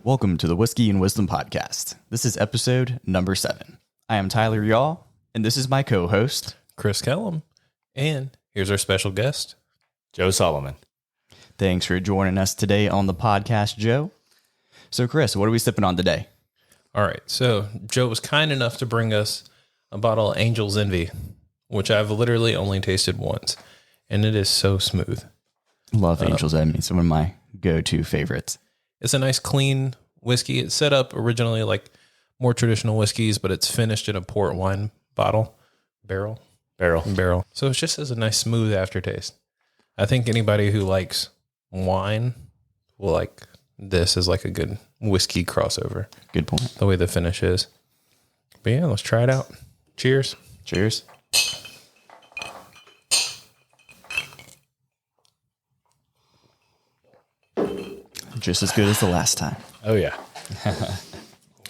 Welcome to the Whiskey and Wisdom Podcast. This is episode number 7. I am Tyler Y'all, and this is my co-host, Chris Kellum. And here's our special guest, Joe Solomon. Thanks for joining us today on the podcast, Joe. So, Chris, what are we sipping on today? All right, so Joe was kind enough to bring us a bottle of Angel's Envy, which I've literally only tasted once, and it is so smooth. Love Angel's Envy. It's one of my go-to favorites. It's a nice, clean whiskey. It's set up originally like more traditional whiskeys, but it's finished in a port wine barrel. So it just has a nice, smooth aftertaste. I think anybody who likes wine will like this as like a good whiskey crossover. Good point. The way the finish is. But yeah, let's try it out. Cheers. Cheers. Just as good as the last time. Oh, yeah.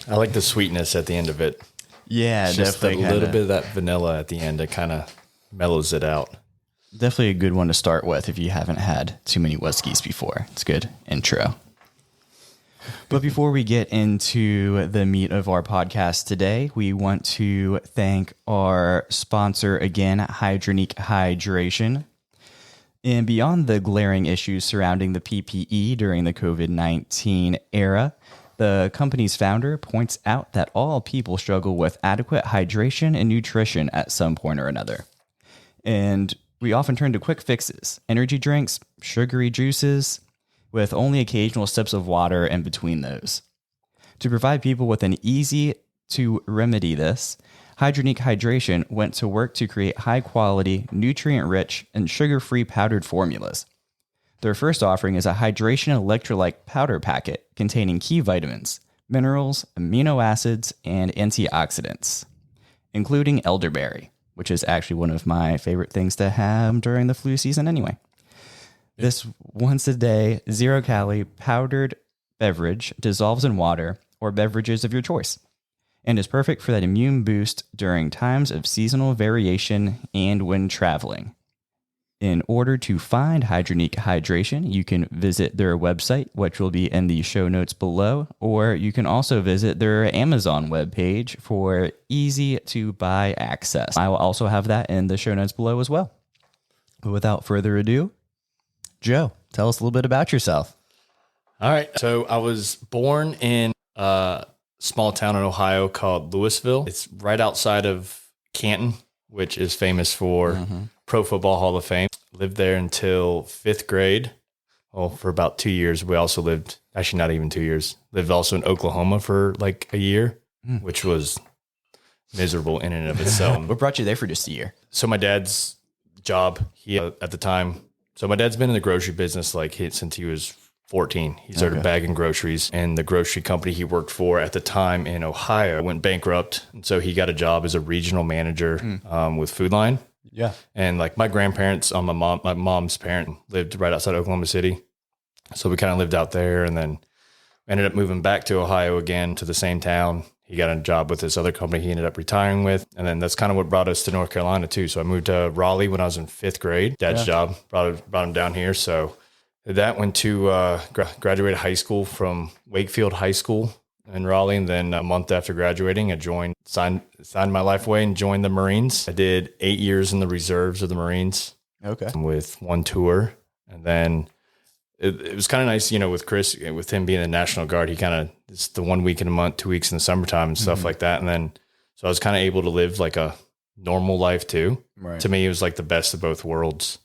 I like the sweetness at the end of it. Yeah, It's just a definitely. little bit of that vanilla at the end. It kind of mellows it out. Definitely a good one to start with if you haven't had too many whiskeys before. It's a good intro. But before we get into the meat of our podcast today, we want to thank our sponsor again, Hydronique Hydration. And beyond the glaring issues surrounding the PPE during the COVID-19 era, the company's founder points out that all people struggle with adequate hydration and nutrition at some point or another. And we often turn to quick fixes, energy drinks, sugary juices, with only occasional sips of water in between those. To provide people with an easy to remedy this, Hydronique Hydration went to work to create high-quality, nutrient-rich, and sugar-free powdered formulas. Their first offering is a hydration electrolyte powder packet containing key vitamins, minerals, amino acids, and antioxidants, including elderberry, which is actually one of my favorite things to have during the flu season anyway. This once-a-day, zero-calorie powdered beverage dissolves in water or beverages of your choice, and is perfect for that immune boost during times of seasonal variation and when traveling. In order to find Hydronique Hydration, you can visit their website, which will be in the show notes below, or you can also visit their Amazon webpage for easy-to-buy access. I will also have that in the show notes below as well. But without further ado, Joe, tell us a little bit about yourself. All right. So I was born in a small town in Ohio called Louisville. It's right outside of Canton, which is famous for Pro Football Hall of Fame. Lived there until 5th grade. Well, for about 2 years. We also lived, actually not even 2 years, lived also in Oklahoma for like a year, which was miserable in and of itself. What brought you there for just a year? So my dad's job, at the time, so my dad's been in the grocery business since he was 14. He started bagging groceries, and the grocery company he worked for at the time in Ohio went bankrupt. And so he got a job as a regional manager with Food Line. Yeah. And like my grandparents on my mom's parent lived right outside Oklahoma City. So we kind of lived out there, and then ended up moving back to Ohio again to the same town. He got a job with this other company he ended up retiring with. And then that's kind of what brought us to North Carolina too. So I moved to Raleigh when I was in 5th grade. Dad's job brought him down here. So that went to graduated high school from Wakefield High School in Raleigh. And then a month after graduating, I signed my life away and joined the Marines. I did 8 years in the reserves of the Marines. Okay. With one tour. And then it was kind of nice, with Chris, with him being in the National Guard, he kind of, it's the 1 week in a month, 2 weeks in the summertime and stuff like that. And then, so I was kind of able to live like a normal life too. Right. To me, it was like the best of both worlds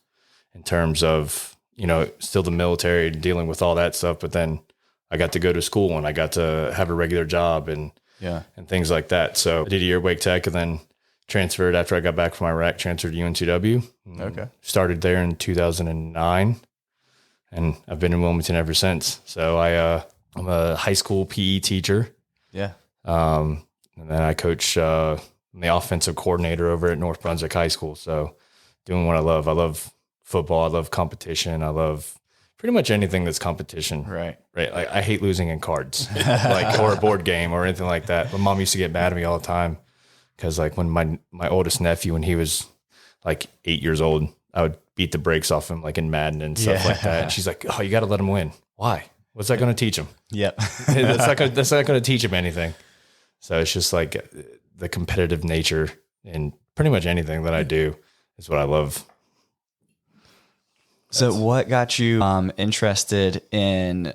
in terms of, still the military, dealing with all that stuff. But then I got to go to school and I got to have a regular job and things like that. So I did a year at Wake Tech and then transferred after I got back from Iraq, transferred to UNCW. Okay. Started there in 2009. And I've been in Wilmington ever since. So I'm a high school PE teacher. Yeah. And then I coach, I'm the offensive coordinator over at North Brunswick High School. So doing what I love. I love football. I love competition. I love pretty much anything that's competition. Right. Like, I hate losing in cards, or a board game or anything like that. My mom used to get mad at me all the time because like when my oldest nephew, when he was like 8 years old, I would beat the brakes off him like in Madden and stuff like that. And she's like, "Oh, you got to let him win." Why? What's that going to teach them? Yep. That's not going to teach them anything. So it's just like the competitive nature in pretty much anything that I do is what I love. So what got you interested in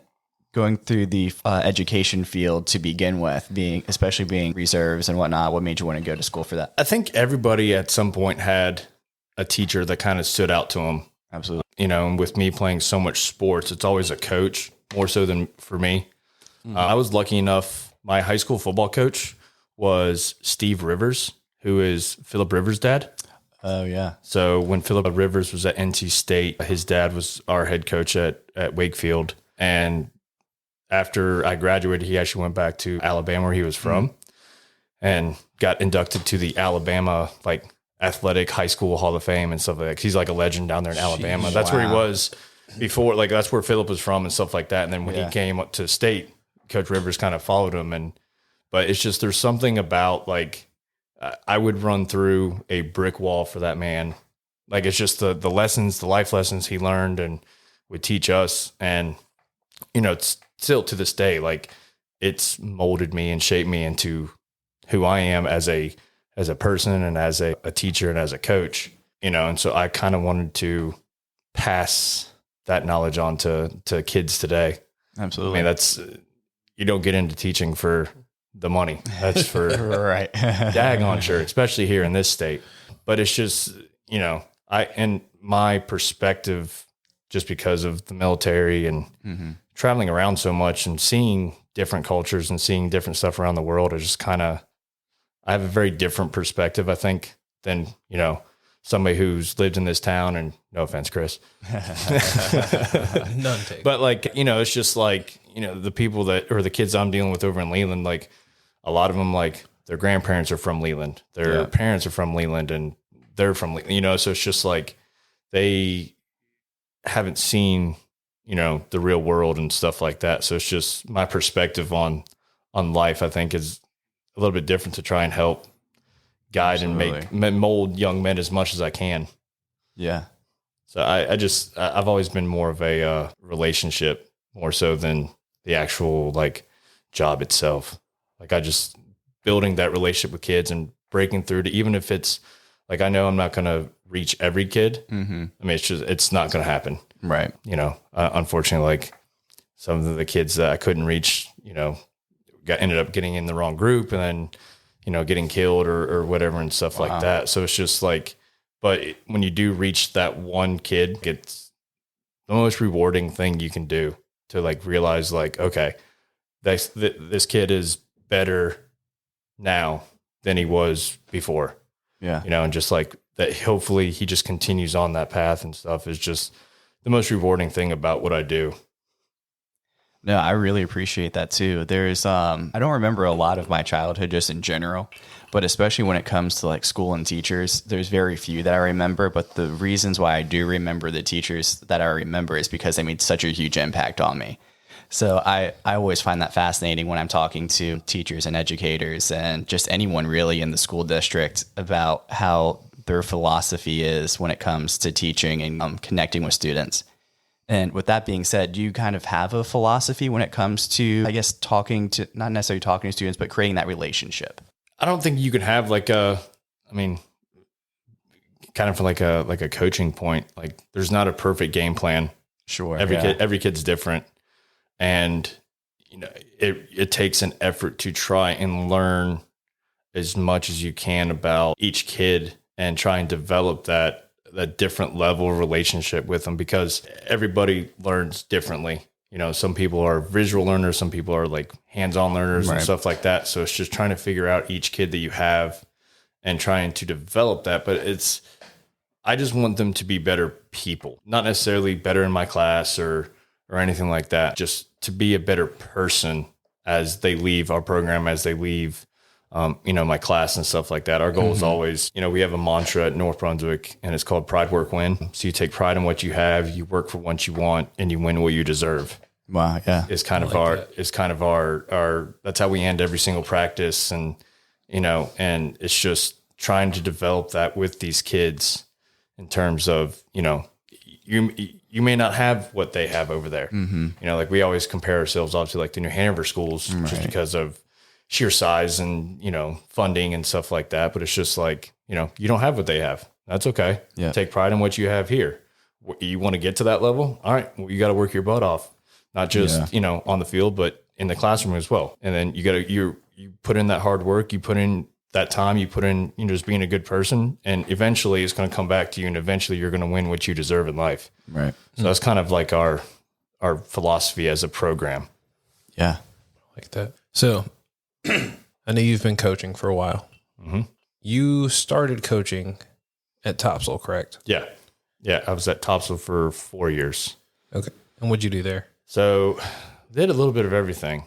going through the education field to begin with, especially being reserves and whatnot? What made you want to go to school for that? I think everybody at some point had a teacher that kind of stood out to them. Absolutely. You know, and with me playing so much sports, it's always a coach more so than for me. I was lucky enough. My high school football coach was Steve Rivers, who is Philip Rivers' dad. Oh, yeah. So when Philip Rivers was at NC State, his dad was our head coach at Wakefield. And after I graduated, he actually went back to Alabama, where he was from, and got inducted to the Alabama athletic high school Hall of Fame and stuff like that. 'Cause he's like a legend down there in Alabama. That's where he was before. Like that's where Philip was from and stuff like that. And then when he came up to state, Coach Rivers kind of followed him. But it's just there's something about I would run through a brick wall for that man. Like it's just the lessons, the life lessons he learned and would teach us. And, you know, it's still to this day, like it's molded me and shaped me into who I am as a person and as a teacher and as a coach, you know? And so I kind of wanted to pass that knowledge on to kids today. Absolutely. I mean, you don't get into teaching for the money. That's for right. daggone sure, especially here in this state. But it's just, you know, and my perspective, just because of the military and traveling around so much and seeing different cultures and seeing different stuff around the world, is just I have a very different perspective, I think, than, you know, somebody who's lived in this town. And no offense, Chris. None taken. But you know, it's just you know, the people or the kids I'm dealing with over in Leland, a lot of them, their grandparents are from Leland, their parents are from Leland, and they're from Leland, you know, so it's just they haven't seen, you know, the real world and stuff like that. So it's just my perspective on life, I think, is a little bit different to try and help guide and mold young men as much as I can. Yeah. So I've always been more of a relationship more so than the actual job itself. Building that relationship with kids and breaking through to, even if it's I know I'm not going to reach every kid. Mm-hmm. I mean, it's not going to happen. Right. You know, unfortunately, some of the kids that I couldn't reach, you know, ended up getting in the wrong group and then, you know, getting killed or whatever and stuff like that. So it's just but when you do reach that one kid, it's the most rewarding thing you can do to realize okay, this kid is better now than he was before. Yeah. You know, and just that, hopefully he just continues on that path and stuff is just the most rewarding thing about what I do. No, I really appreciate that too. There's, I don't remember a lot of my childhood just in general, but especially when it comes to school and teachers, there's very few that I remember. But the reasons why I do remember the teachers that I remember is because they made such a huge impact on me. So I always find that fascinating when I'm talking to teachers and educators and just anyone really in the school district about how their philosophy is when it comes to teaching and connecting with students. And with that being said, do you kind of have a philosophy when it comes to, I guess, not necessarily talking to students, but creating that relationship? I don't think you could have kind of like a coaching point. There's not a perfect game plan. Sure. Every kid's different. And, you know, it takes an effort to try and learn as much as you can about each kid and try and develop that different level of relationship with them, because everybody learns differently. You know, some people are visual learners, some people are hands-on learners and stuff like that. So it's just trying to figure out each kid that you have and trying to develop that. But I just want them to be better people, not necessarily better in my class or anything like that, just to be a better person as they leave our program, as they leave, you know, my class and stuff like that. Our goal is always, you know, we have a mantra at North Brunswick and it's called Pride, Work, Win. So you take pride in what you have, you work for what you want, and you win what you deserve. Wow. Yeah. It's kind of our, that's how we end every single practice. And, you know, and it's just trying to develop that with these kids in terms of, you know, you you may not have what they have over there. You know, like we always compare ourselves obviously like the New Hanover schools just because of sheer size and, you know, funding and stuff like that. But it's just like, you know, you don't have what they have. That's okay. Yeah. Take pride in what you have here. You want to get to that level? All right. Well, you got to work your butt off, not just, you know, on the field, but in the classroom as well. And then you put in that hard work, you put in that time, you put in, you know, just being a good person, and eventually it's going to come back to you, and eventually you're going to win what you deserve in life. Right. So that's kind of like our philosophy as a program. Yeah. Like that. So I know you've been coaching for a while. You started coaching at Topsail, correct? Yeah. Yeah. I was at Topsail for 4 years. Okay. And what'd you do there? So did a little bit of everything.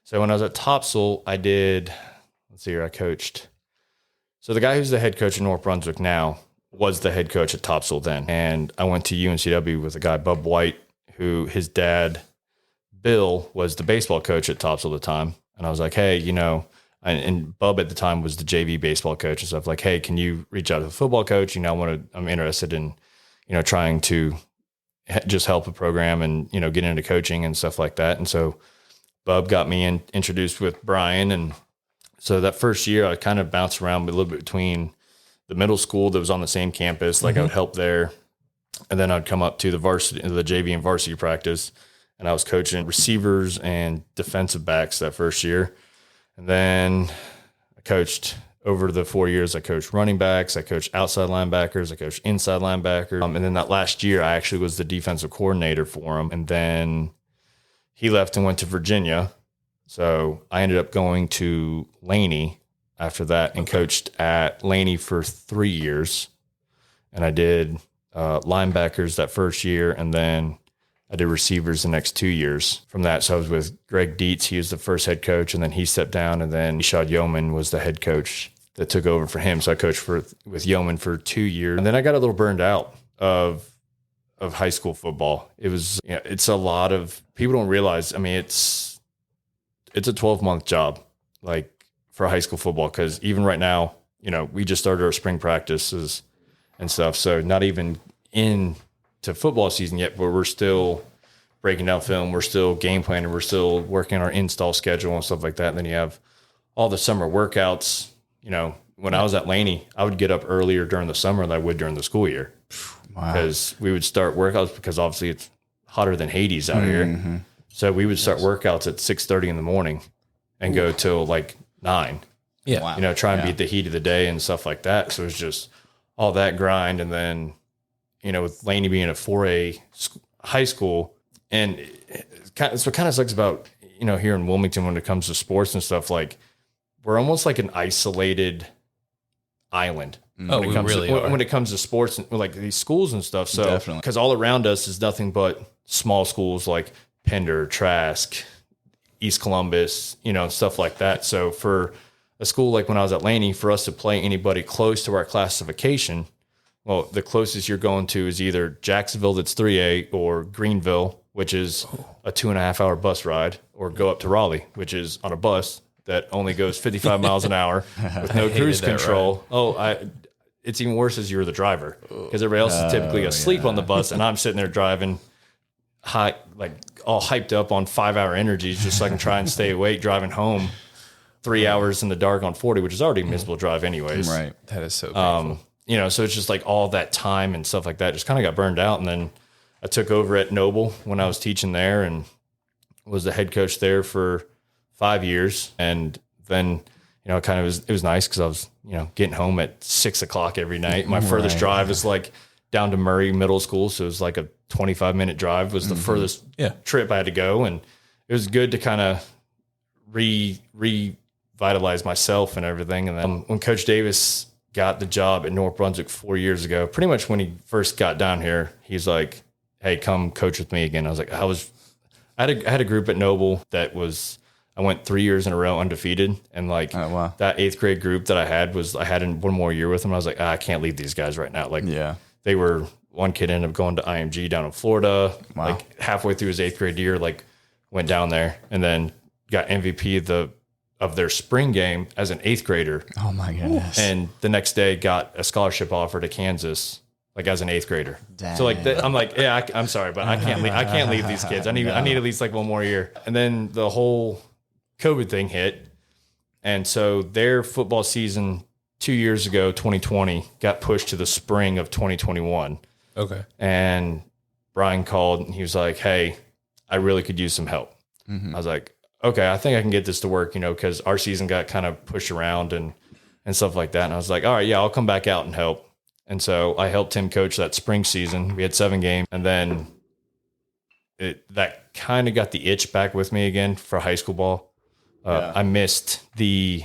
So when I was at Topsail, I did, let's see here, I coached. So the guy who's the head coach in North Brunswick now was the head coach at Topsail then. And I went to UNCW with a guy, Bub White, who his dad, Bill, was the baseball coach at Topsail at the time. And I was like, hey, you know, and Bub at the time was the JV baseball coach and stuff. Like, hey, can you reach out to the football coach? You know, I'm interested in, you know, trying to just help a program and, you know, get into coaching and stuff like that. And so Bub got me introduced with Brian. And so that first year I kind of bounced around a little bit between the middle school that was on the same campus. Like I would help there. And then I'd come up to the varsity, the JV and varsity practice. And I was coaching receivers and defensive backs that first year. And then I coached over the 4 years. I coached running backs. I coached outside linebackers. I coached inside linebackers. And then that last year, I actually was the defensive coordinator for him. And then he left and went to Virginia. So I ended up going to Laney after that and coached at Laney for 3 years. And I did linebackers that first year. And then I did receivers the next 2 years from that. So I was with Greg Dietz. He was the first head coach, and then he stepped down, and then Ishad Yeoman was the head coach that took over for him. So I coached with Yeoman for 2 years. And then I got a little burned out of high school football. It was, you know, it's a lot of, people don't realize, I mean, it's a 12-month job, like for high school football. Cause even right now, you know, we just started our spring practices and stuff. So not even into football season yet, but we're still breaking down film. We're still game planning. We're still working our install schedule and stuff like that. And then you have all the summer workouts. You know, when I was at Laney, I would get up earlier during the summer than I would during the school year. Wow. Because we would start workouts, because obviously it's hotter than Hades out here. So we would start workouts at 6:30 in the morning and go till like 9. Yeah. Wow. You know, try and beat the heat of the day and stuff like that. So it's just all that grind. And then, you know, with Laney being a 4A high school, and it's what kind of sucks about, you know, here in Wilmington when it comes to sports and stuff, like we're almost like an isolated island. Oh, we really are. When it comes to sports, and like these schools and stuff. So, because all around us is nothing but small schools like Pender, Trask, East Columbus, you know, stuff like that. So for a school like when I was at Laney, for us to play anybody close to our classification, well, the closest you're going to is either Jacksonville, that's 3A, or Greenville, which is a 2.5 hour bus ride, or go up to Raleigh, which is on a bus that only goes 55 miles an hour with no cruise control. It's even worse as you're the driver, because everybody else is typically asleep on the bus, and I'm sitting there driving high, like all hyped up on 5 hour energies just so I can try and stay awake, driving home 3 hours in the dark on 40, which is already a miserable drive anyways. Right. That is so painful. You know, so it's just like all that time and stuff like that just kind of got burned out. And then I took over at Noble when I was teaching there and was the head coach there for 5 years. And then, you know, it was nice because I was, you know, getting home at 6 o'clock every night. My furthest drive is like down to Murray Middle School. So it was like a 25-minute drive was the furthest trip I had to go. And it was good to kind of revitalize myself and everything. And then when Coach Davis got the job at North Brunswick 4 years ago, pretty much when he first got down here, he's like, hey, come coach with me again. I was like, I had a group at Noble that was, I went 3 years in a row undefeated. And like that 8th grade group that I had in one more year with them. I was like, I can't leave these guys right now. Like they were, one kid ended up going to IMG down in Florida. Wow. Like halfway through his 8th grade year, like went down there and then got MVP of their spring game as an 8th grader. Oh my goodness. And the next day got a scholarship offer to Kansas like as an 8th grader. Dang. So like I'm like, yeah, I'm sorry, but I can't leave these kids. I need at least like one more year. And then the whole COVID thing hit. And so their football season 2 years ago, 2020, got pushed to the spring of 2021. Okay. And Brian called and he was like, hey, I really could use some help. I was like, okay, I think I can get this to work, because our season got kind of pushed around and stuff like that. And I was like, all right, yeah, I'll come back out and help. And so I helped him coach that spring season. We had 7 games. And then that kind of got the itch back with me again for high school ball. I missed the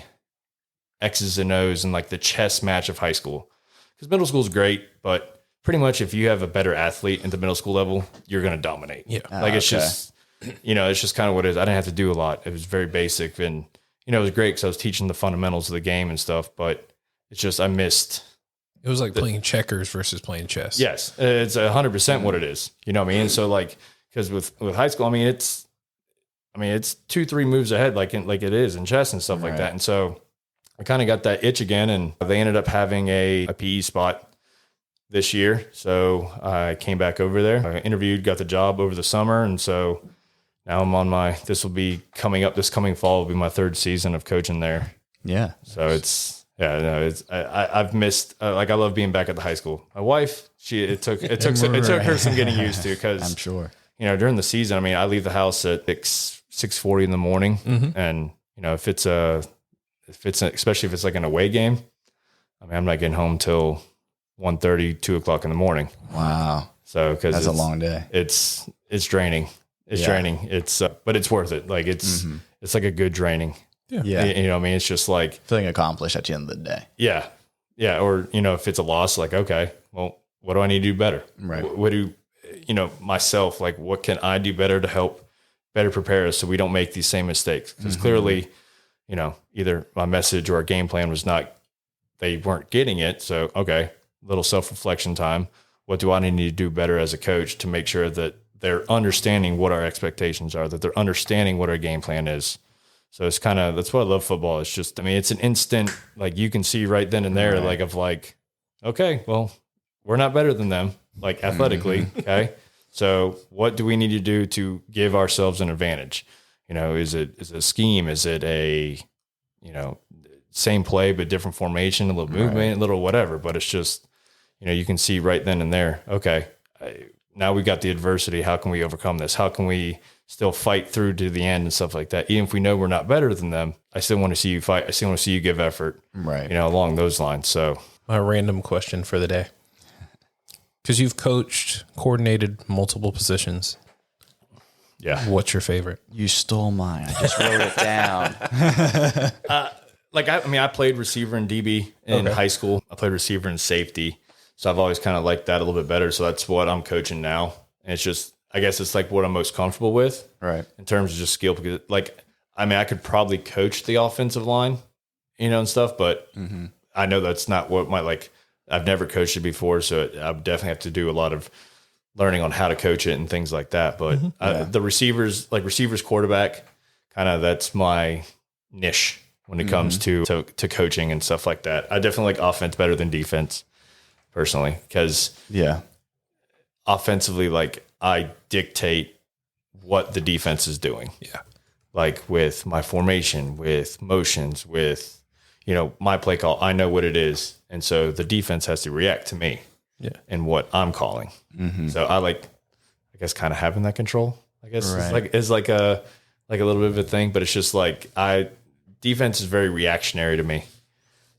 X's and O's and like the chess match of high school, because middle school is great, but pretty much if you have a better athlete at the middle school level, you're going to dominate. Yeah. It's just, it's just kind of what it is. I didn't have to do a lot. It was very basic, and, it was great because I was teaching the fundamentals of the game and stuff, but it's just, I missed. It was like playing checkers versus playing chess. Yes. It's 100% what it is. You know what I mean? And so like, because with high school, it's 2-3 moves ahead, like it is in chess and stuff like that. And so I kind of got that itch again, and they ended up having a PE spot this year. So I came back over there. I interviewed, got the job over the summer. And so now I'm on this will be coming up this coming fall will be my 3rd season of coaching there. Yeah. So I've missed, I love being back at the high school. My wife, it took her some getting used to, because I'm sure, during the season, I leave the house at 6:40 in the morning. And, if it's especially if it's like an away game, I'm not getting home till 1:30, 2 o'clock in the morning. Wow. So, cause that's a long day. It's draining. It's draining. It's, but it's worth it. Like it's like a good draining. Yeah. It's just like feeling accomplished at the end of the day. Yeah. Yeah. Or, if it's a loss, like, okay, well, what do I need to do better? Right. What do, myself, like, what can I do better to help better prepare us so we don't make these same mistakes? Because clearly, either my message or our game plan they weren't getting it. So, okay, little self-reflection time. What do I need to do better as a coach to make sure that they're understanding what our expectations are, that they're understanding what our game plan is? So it's that's why I love football. It's just, it's an instant, like you can see right then and there, okay, well, we're not better than them, like athletically. Okay. So what do we need to do to give ourselves an advantage? Is it a scheme? Is it a, same play, but different formation, a little movement, a little whatever, but it's just, you can see right then and there, okay, now we got the adversity. How can we overcome this? How can we still fight through to the end and stuff like that? Even if we know we're not better than them, I still want to see you fight. I still want to see you give effort, right? Along those lines. So my random question for the day, because you've coordinated multiple positions. Yeah. What's your favorite? You stole mine. I just wrote it down. I played receiver and DB in high school. I played receiver and safety. So I've always kind of liked that a little bit better. So that's what I'm coaching now. And it's just, I guess it's like what I'm most comfortable with, right? In terms of just skill, because I could probably coach the offensive line, and stuff, but I know that's not what I've never coached it before. So I would definitely have to do a lot of learning on how to coach it and things like that. But the receivers quarterback, that's my niche when it comes to coaching and stuff like that. I definitely like offense better than defense personally, because offensively, I dictate what the defense is doing. Yeah. Like with my formation, with motions, with, my play call, I know what it is. And so the defense has to react to me and what I'm calling. So I guess kind of having that control, I guess is like a little bit of a thing, but it's just defense is very reactionary to me.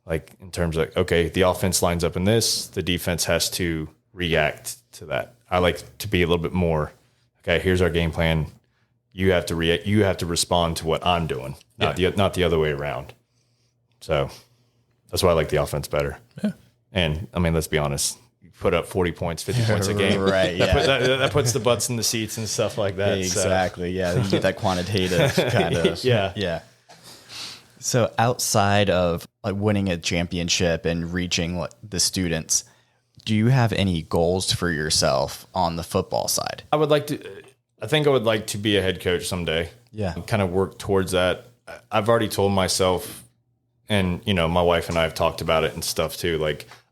Like in terms of, okay, the offense lines up in this, the defense has to react to that. I like to be a little bit more, okay, here's our game plan. You have to react. You have to respond to what I'm doing, not the other way around. So that's why I like the offense better. Yeah. And let's be honest, you put up 40 points, 50 points a game. Right. That puts the butts in the seats and stuff like that. Exactly. So. Yeah. You get that quantitative kind of. Yeah. Yeah. So outside of winning a championship and reaching the students, do you have any goals for yourself on the football side? I think I would like to be a head coach someday. Yeah. Kind of work towards that. I've already told myself, and my wife and I have talked about it and stuff too.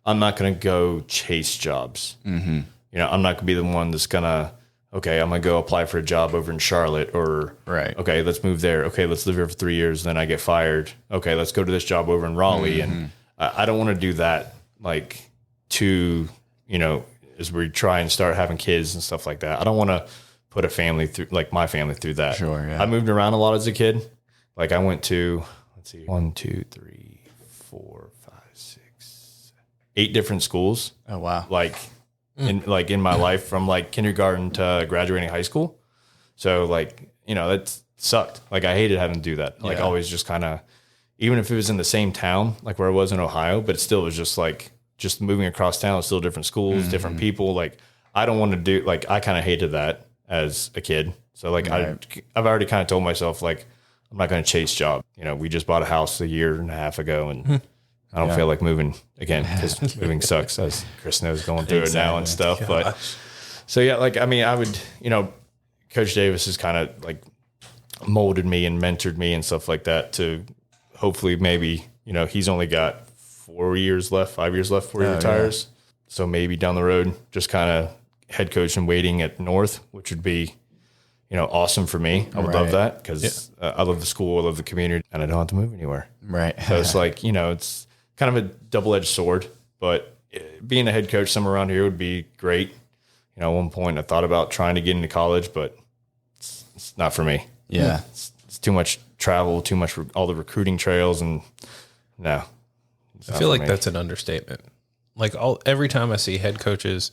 I'm not going to go chase jobs. Mm-hmm. You know, I'm not going to be the one that's going to, okay, I'm going to go apply for a job over in Charlotte or, okay, let's move there. Okay, let's live here for 3 years. Then I get fired. Okay, let's go to this job over in Raleigh. And I don't want to do that, like, to, you know, as we try and start having kids and stuff like that. I don't want to put a family through, like my family through that. Sure, yeah. I moved around a lot as a kid. Like I went to, let's see, 1, 2, 3, 4, 5, 6, 8 different schools. Oh, wow. Like in my life from like kindergarten to graduating high school. So like, you know, that sucked. Like I hated having to do that. Like always just kind of, even if it was in the same town, like where I was in Ohio, but it still was just like, just moving across town, still different schools, different people. Like I don't want to do, like, I kind of hated that as a kid. So like I've already kind of told myself, like, I'm not going to chase job. You know, we just bought a house 1.5 years ago and I don't feel like moving again because moving sucks, as Chris knows, going through it now and stuff. Gosh. But so, yeah, like, I mean, I would, you know, Coach Davis has kind of like molded me and mentored me and stuff like that to hopefully maybe, you know, he's only got 5 years left before he retires. Yeah. So maybe down the road, just kind of head coach and waiting at North, which would be, you know, awesome for me. I would love that because I love the school, I love the community, and I don't have to move anywhere. Right. So it's like, you know, it's kind of a double-edged sword, but being a head coach somewhere around here would be great. You know, at one point I thought about trying to get into college, but it's not for me. Yeah. It's too much travel, too much, all the recruiting trails, and no. I feel like that's an understatement. Like every time I see head coaches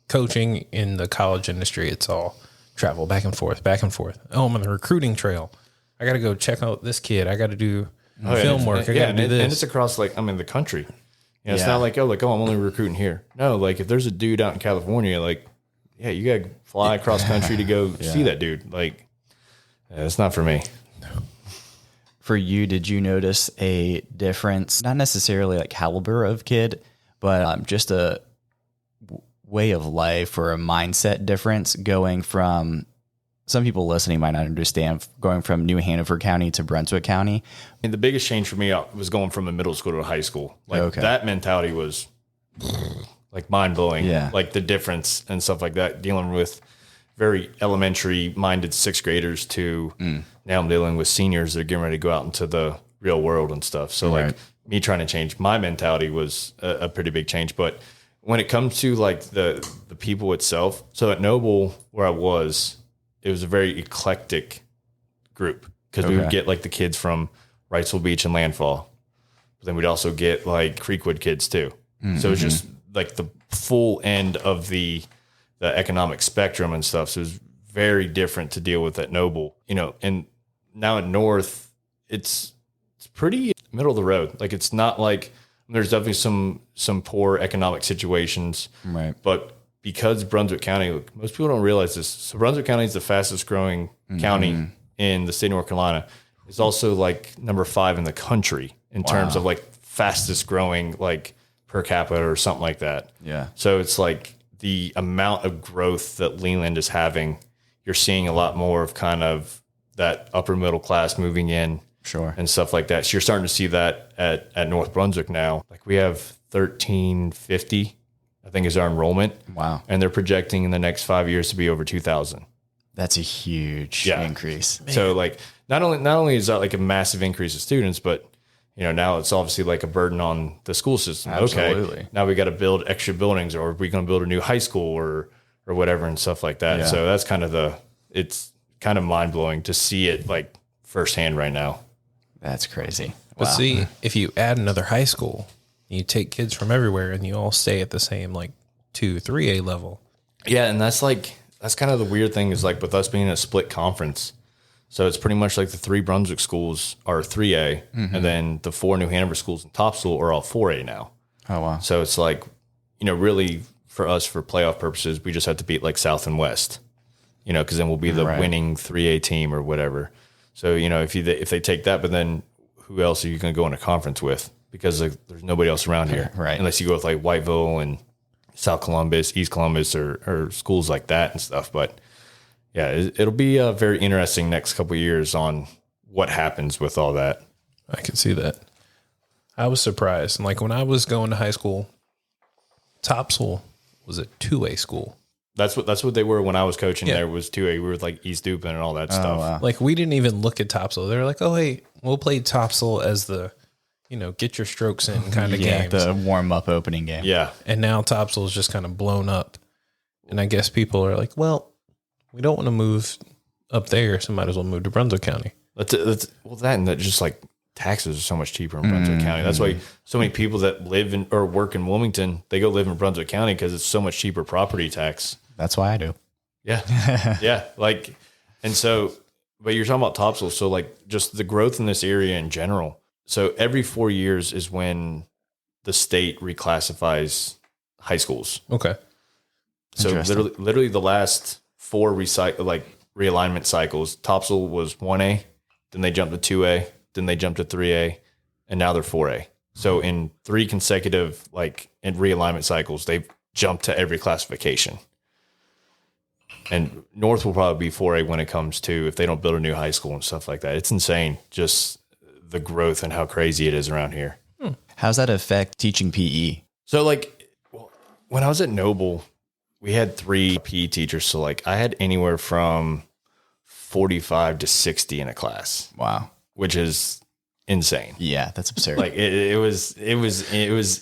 coaching in the college industry, it's all travel back and forth, back and forth. Oh, I'm on the recruiting trail. I got to go check out this kid. I got to do film work. I got to do this. And it's across, like, I mean, the country. You know, it's not like, I'm only recruiting here. No, like, if there's a dude out in California, like, yeah, you got to fly across country to go see that dude. Like, it's not for me. For you, did you notice a difference, not necessarily like caliber of kid, but just a way of life or a mindset difference going from, some people listening might not understand, going from New Hanover County to Brunswick County? And the biggest change for me was going from a middle school to a high school. Like that mentality was like mind blowing. Yeah. Like the difference and stuff like that, dealing with very elementary minded 6th graders to now I'm dealing with seniors that are getting ready to go out into the real world and stuff. So like me trying to change my mentality was a pretty big change. But when it comes to like the people itself, so at Noble where I was, it was a very eclectic group because we would get like the kids from Wrightsville Beach and Landfall. But then we'd also get like Creekwood kids too. So it was just like the full end of the economic spectrum and stuff. So it was very different to deal with at Noble, you know, and now at North, it's pretty middle of the road. Like it's not like there's definitely some poor economic situations, right? But because Brunswick County, look, most people don't realize this. So Brunswick County is the fastest growing county in the state of North Carolina. It's also like number 5 in the country in terms of like fastest growing, like per capita or something like that. Yeah. So it's like the amount of growth that Leland is having, you're seeing a lot more of kind of that upper middle class moving in. Sure. And stuff like that. So you're starting to see that at North Brunswick now. Like we have 1,350, I think, is our enrollment. Wow. And they're projecting in the next 5 years to be over 2,000. That's a huge increase. Man. So like not only is that like a massive increase of students, but you know, now it's obviously like a burden on the school system. Absolutely. Okay, now we got to build extra buildings, or are we going to build a new high school or whatever and stuff like that. Yeah. So that's kind of it's kind of mind blowing to see it like firsthand right now. That's crazy. But see, if you add another high school, you take kids from everywhere and you all stay at the same like 2-3A level. Yeah. And that's kind of the weird thing is like with us being a split conference. So it's pretty much like the 3 Brunswick schools are 3A, and then the 4 New Hanover schools in Topsail are all 4A now. Oh, wow. So it's like, you know, really for us, for playoff purposes, we just have to beat like South and West, you know, because then we'll be the winning 3A team or whatever. So, you know, if they take that, but then who else are you going to go in a conference with? Because like, there's nobody else around here, right? Unless you go with like Whiteville and South Columbus, East Columbus, or schools like that and stuff. But yeah, it'll be a very interesting next couple of years on what happens with all that. I can see that. I was surprised. Like when I was going to high school, Topsail was a 2A school. That's what they were when I was coaching. There was 2A. We were like East Dupin and all that stuff. Wow. Like we didn't even look at Topsail. They were like, oh, hey, we'll play Topsail as the, get your strokes in kind of games. The warm up opening game. Yeah. And now Topsail is just kind of blown up. And I guess people are like, well, we don't want to move up there, so might as well move to Brunswick County. That just like taxes are so much cheaper in Brunswick County. That's why so many people that live in or work in Wilmington, they go live in Brunswick County because it's so much cheaper property tax. That's why I do. Yeah. Yeah. Like, and so, but you're talking about Topsail. So like just the growth in this area in general. So every 4 years is when the state reclassifies high schools. Okay. So literally the last 4 realignment cycles, Topsail was 1A, then they jumped to 2A, then they jumped to 3A, and now they're 4A. So in 3 consecutive in realignment cycles, they've jumped to every classification. And North will probably be 4A when it comes to if they don't build a new high school and stuff like that. It's insane, just the growth and how crazy it is around here. How's that affect teaching PE? So when I was at Noble, we had 3 PE teachers. So I had anywhere from 45 to 60 in a class. Wow. Which is insane. Yeah, that's absurd. It was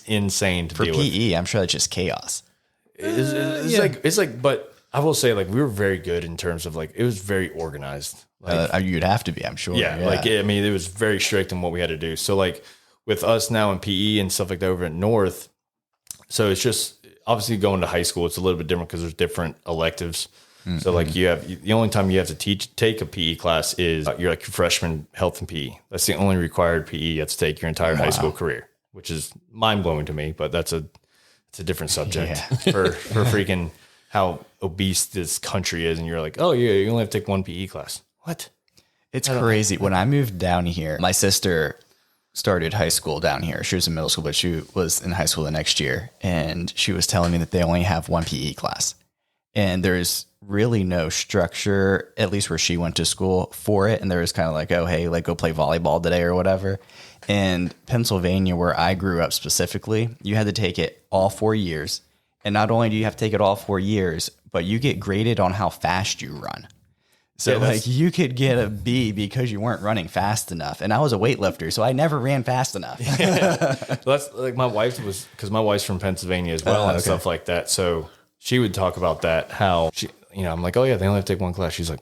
insane to for deal PE, with. I'm sure that's just chaos. But I will say we were very good in terms of it was very organized. You'd have to be, I'm sure. Yeah. It was very strict in what we had to do. So with us now in PE and stuff like that over at North, so it's just obviously going to high school, it's a little bit different because there's different electives. Mm-hmm. So you have the only time you have to take a PE class is you're freshman health and PE. That's the only required PE you have to take your entire high school career, which is mind blowing to me. But it's a different subject for freaking how obese this country is. And you're like, oh yeah, you only have to take 1 PE class. What? It's crazy. When I moved down here, my sister started high school down here. She was in middle school, but she was in high school the next year. And she was telling me that they only have 1 PE class. And there's really no structure, at least where she went to school, for it. And there was kind of oh, hey, go play volleyball today or whatever. And Pennsylvania, where I grew up specifically, you had to take it all 4 years. And not only do you have to take it all 4 years, but you get graded on how fast you run. So you could get a B because you weren't running fast enough. And I was a weightlifter, so I never ran fast enough. Well, that's my wife because my wife's from Pennsylvania as well and stuff like that. So she would talk about that, how she, I'm like, oh yeah, they only have to take 1 class. She's like,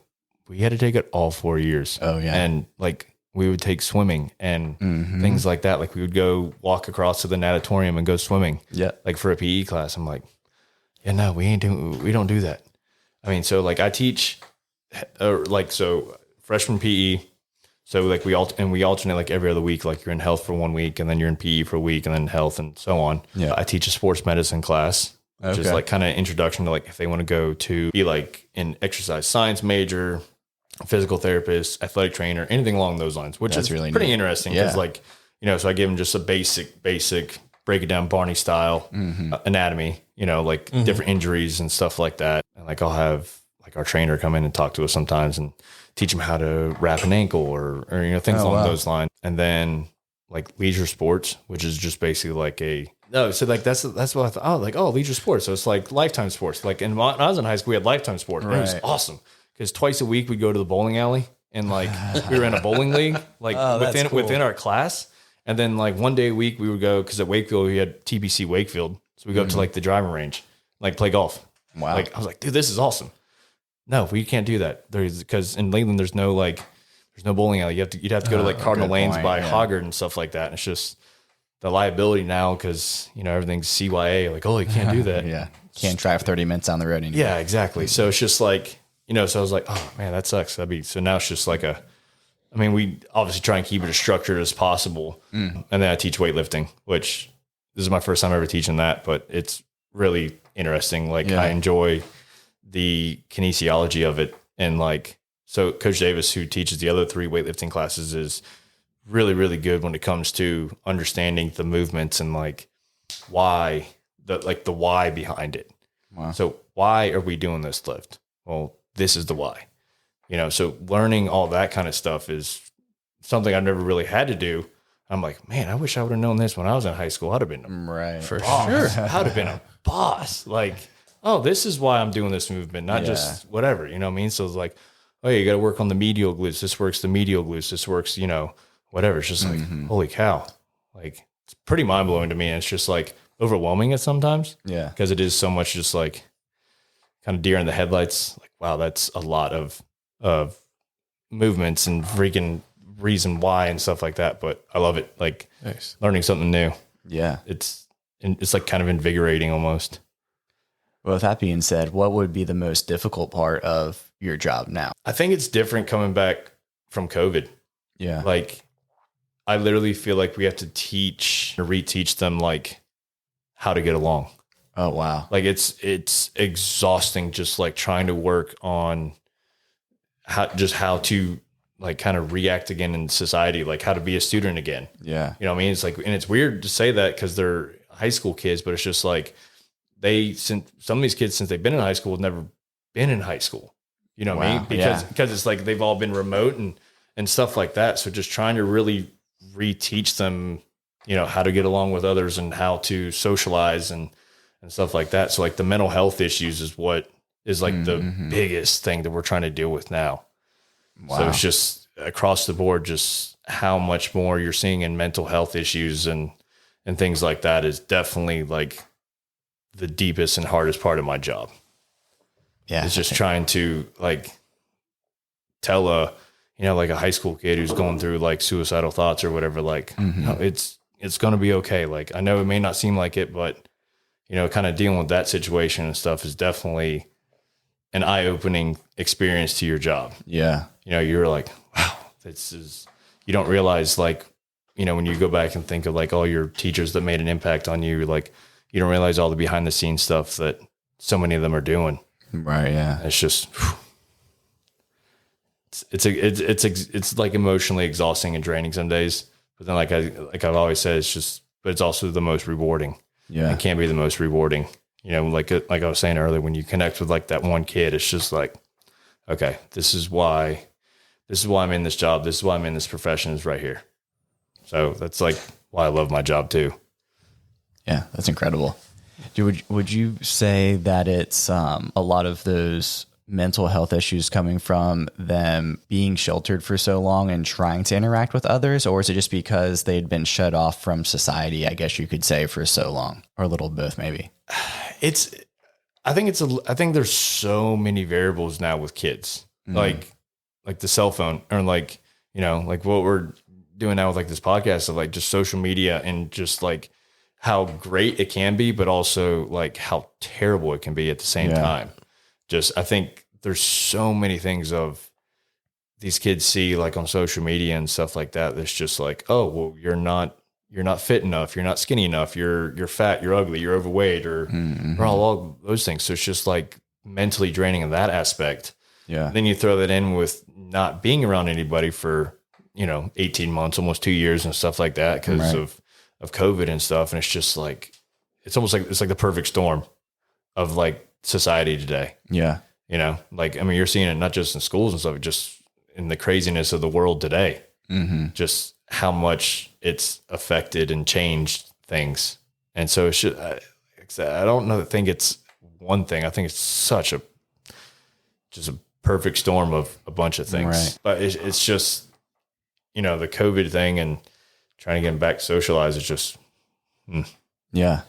we had to take it all 4 years. Oh yeah. And we would take swimming and things like that. We would go walk across to the natatorium and go swimming. Yeah. For a PE class. I'm like, yeah, no, we don't do that. I mean, so I teach, so freshman PE. So we alternate every other week. You're in health for 1 week and then you're in PE for a week and then health and so on. Yeah. I teach a sports medicine class, which is kind of introduction to if they want to go to be an exercise science major, physical therapist, athletic trainer, anything along those lines, which is really pretty interesting because so I give them just a basic break it down Barney style anatomy, different injuries and stuff like that. And I'll have our trainer come in and talk to us sometimes and teach them how to wrap an ankle or things along those lines. And then leisure sports, which is just basically that's what I thought. Leisure sports. So it's lifetime sports. And when I was in high school, we had lifetime sports. Right. It was awesome because twice a week we'd go to the bowling alley and we were in a bowling league within our class. And then 1 day a week we would go because at Wakefield we had TBC Wakefield, so we go to the driving range, play golf. Wow! I was like, dude, this is awesome. No, we can't do that. Because in Leland there's no bowling alley. You'd have to go to Cardinal Lanes by Hoggard and stuff like that. And it's just the liability now because everything's CYA. You can't do that. Yeah, can't drive 30 minutes down the road anymore. Yeah, exactly. So it's just so I was like, oh man, that sucks. So now it's just we obviously try and keep it as structured as possible. And then I teach weightlifting, which this is my first time ever teaching that, but it's really interesting. I enjoy the kinesiology of it. And so Coach Davis, who teaches the other 3 weightlifting classes, is really, really good when it comes to understanding the movements and why the why behind it. Wow. So why are we doing this lift? Well, this is the why. So learning all that kind of stuff is something I've never really had to do, I'm like, man, I wish I would have known this when I was in high school. I'd have been Right. For boss. sure. I'd have been a boss. Like, oh, this is why I'm doing this movement, not just whatever, you know what I mean? So it's like, oh, yeah, you got to work on the medial glutes. This works the medial glutes. This works, you know, whatever. It's just like, holy cow. Like, it's pretty mind blowing to me. And it's just like overwhelming at sometimes. Yeah. Because it is so much just like kind of deer in the headlights. Like, wow, that's a lot of movements and freaking reason why and stuff like that. But I love it. Like learning something new. Yeah. It's like kind of invigorating almost. Well, with that being said, what would be the most difficult part of your job now? I think it's different coming back from COVID. Yeah. Like, I literally feel like we have to teach or reteach them like how to get along. Oh, wow. Like it's exhausting just like trying to work on how to like kind of react again in society, like how to be a student again. Yeah. You know what I mean? It's like, and it's weird to say that because they're high school kids, but it's just like since some of these kids, since they've been in high school, have never been in high school. You know what I mean? Because it's like they've all been remote and stuff like that. So just trying to really reteach them, you know, how to get along with others and how to socialize and stuff like that. So like the mental health issues is what is like the biggest thing that we're trying to deal with now. Wow. So it's just across the board, just how much more you're seeing in mental health issues and things like that is definitely like the deepest and hardest part of my job. Yeah. It's just trying to like tell like a high school kid who's going through like suicidal thoughts or whatever, like, you know, it's going to be okay. Like, I know it may not seem like it, but you know, kind of dealing with that situation and stuff is definitely an eye-opening experience to your job. Yeah. You know, you're like, wow, you don't realize like, you know, when you go back and think of like all your teachers that made an impact on you, like you don't realize all the behind the scenes stuff that so many of them are doing. Right. Yeah. It's just, it's like emotionally exhausting and draining some days, but then like I've always said, but it's also the most rewarding. Yeah. It can be the most rewarding, you know, like I was saying earlier, when you connect with like that one kid, it's just like, okay, this is why I'm in this job. This is why I'm in this profession is right here. So that's like why I love my job too. Yeah. That's incredible. Would you say that it's a lot of those mental health issues coming from them being sheltered for so long and trying to interact with others? Or is it just because they'd been shut off from society, I guess you could say, for so long, or a little both maybe? I think there's so many variables now with kids, like the cell phone or like, you know, like what we're doing now with like this podcast of like just social media and just like how great it can be, but also like how terrible it can be at the same time. I think there's so many things of these kids see like on social media and stuff like that. That's just like, oh, well, you're not fit enough. You're not skinny enough. You're fat, you're ugly, you're overweight or all those things. So it's just like mentally draining in that aspect. Yeah. Then you throw that in with not being around anybody for, you know, 18 months, almost 2 years and stuff like that because of COVID and stuff. And it's just like, it's almost like, it's like the perfect storm of like society today. Yeah. You know, like, I mean, you're seeing it not just in schools and stuff, just in the craziness of the world today, just how much it's affected and changed things. And so it should, I don't think it's one thing. I think it's just a perfect storm of a bunch of things, but it's just, you know, the COVID thing and trying to get them back to socialize is just, Yeah.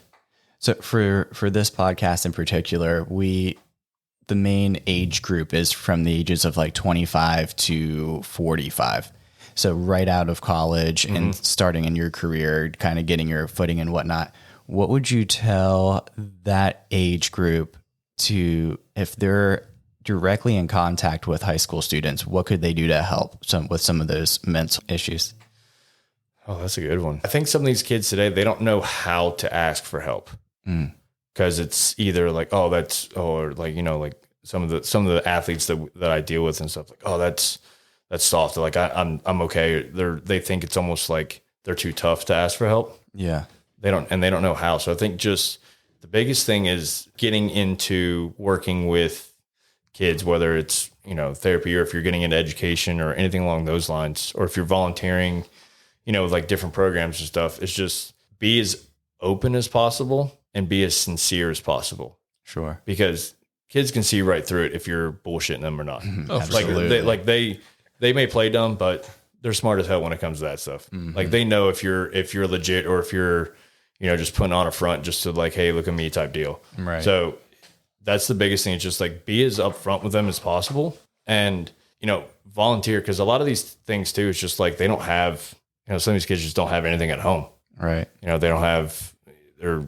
So for this podcast in particular, the main age group is from the ages of like 25 to 45. So right out of college and starting in your career, kind of getting your footing and whatnot. What would you tell that age group to, if they're directly in contact with high school students, what could they do to help with some of those mental issues? Oh, that's a good one. I think some of these kids today, they don't know how to ask for help because it's either like, or like, you know, like some of the athletes that I deal with and stuff like, oh, that's soft. They're like, I'm okay. They think it's almost like they're too tough to ask for help. Yeah. They don't know how. So I think just the biggest thing is getting into working with kids, whether it's, you know, therapy or if you're getting into education or anything along those lines, or if you're volunteering, with like different programs and stuff, it's just be as open as possible and be as sincere as possible. Sure. Because kids can see right through it if you're bullshitting them or not. Oh, Like they may play dumb, but they're smart as hell when it comes to that stuff. Like they know if you're legit or if you're, just putting on a front just to like, hey, look at me type deal. Right. So that's the biggest thing. It's just like be as upfront with them as possible and, volunteer. Cause a lot of these things too, it's just like, they don't have, some of these kids just don't have anything at home. Right. They don't have, their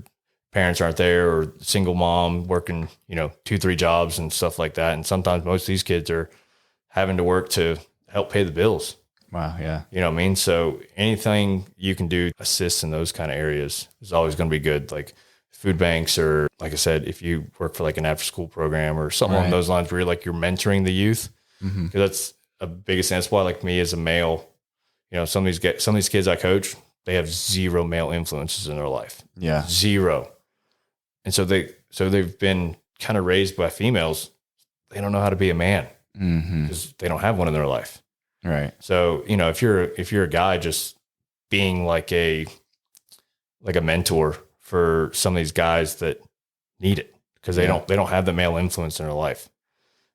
parents aren't there or single mom working, 2-3 jobs and stuff like that. And sometimes most of these kids are having to work to help pay the bills. Wow. Yeah. You know what I mean? So anything you can do to assist in those kind of areas is always going to be good. Like food banks or like I said, if you work for like an after school program or something along those lines where you're mentoring the youth, because that's a biggest thing. That's why like me as a male, some of these kids I coach, they have zero male influences in their life. Yeah. Zero. And so they've been kind of raised by females. They don't know how to be a man because they don't have one in their life. Right. So, if you're a guy just being like a mentor for some of these guys that need it because they don't have the male influence in their life.